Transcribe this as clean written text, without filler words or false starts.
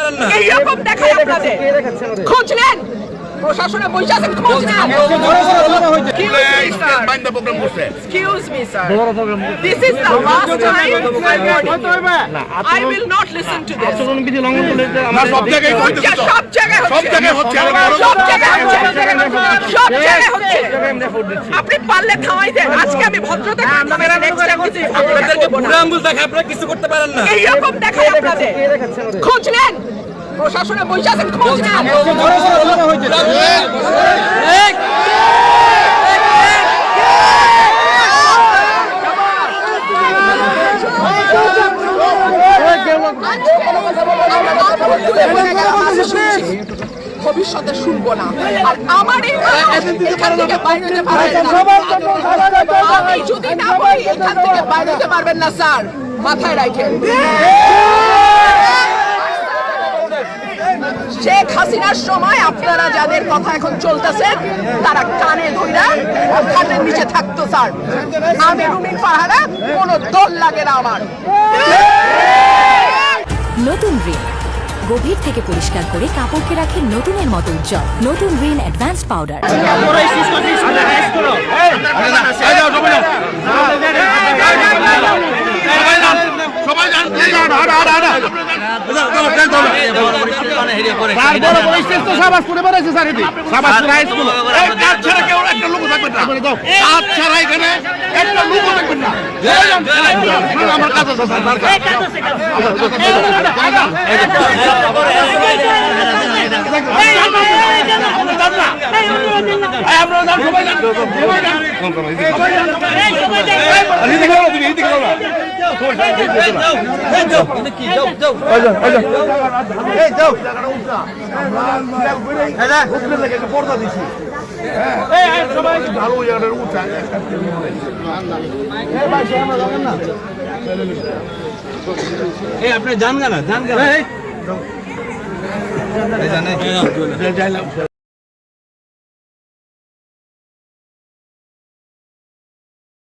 পারেন না। এইরকম দেখায় আপনাদের। খোঁজ নেন, প্রশাসনে বসে আছেন, খোঁজ নেন। Excuse me, sir. This is the last time I'm warning you. I will not listen to this. সব জায়গায় হচ্ছে, সব জায়গায় সব জায়গায় হচ্ছে, সব জায়গায় হচ্ছে। আপনি পারলে থামাই দেন। আজকে আমি ভদ্রতা নেক্সট টাইম কিছু আপনাদেরকে বলবো না। আঙ্গুল দেখে আপনারা কিছু করতে পারেন না। এইরকম দেখায় আপনাদের। খোঁজ নেন, প্রশাসনে বসে আছেন, খোঁজ নেন। ভবিষ্যতে শুনবো না। আর আমার এখান থেকে বাইরে হতে পারবেন না। আমি যদি না বলি এখান থেকে বাইরে হতে পারবেন না স্যার, মাথায় রাখেন। শেখ হাসিনার সময় আপনারা যাদের কথা এখন চলতেছে তারা কানে ধইরা খাটের নিচে থাকতো স্যার। আমি রুমিন ফারহানা, কোনো দল লাগে না আমার। নতুন রিন গভীর থেকে পরিষ্কার করে কাপড়কে রাখে নতুনের মতো উজ্জ্বল। নতুন রিন অ্যাডভান্স পাউডার। আপনি জান না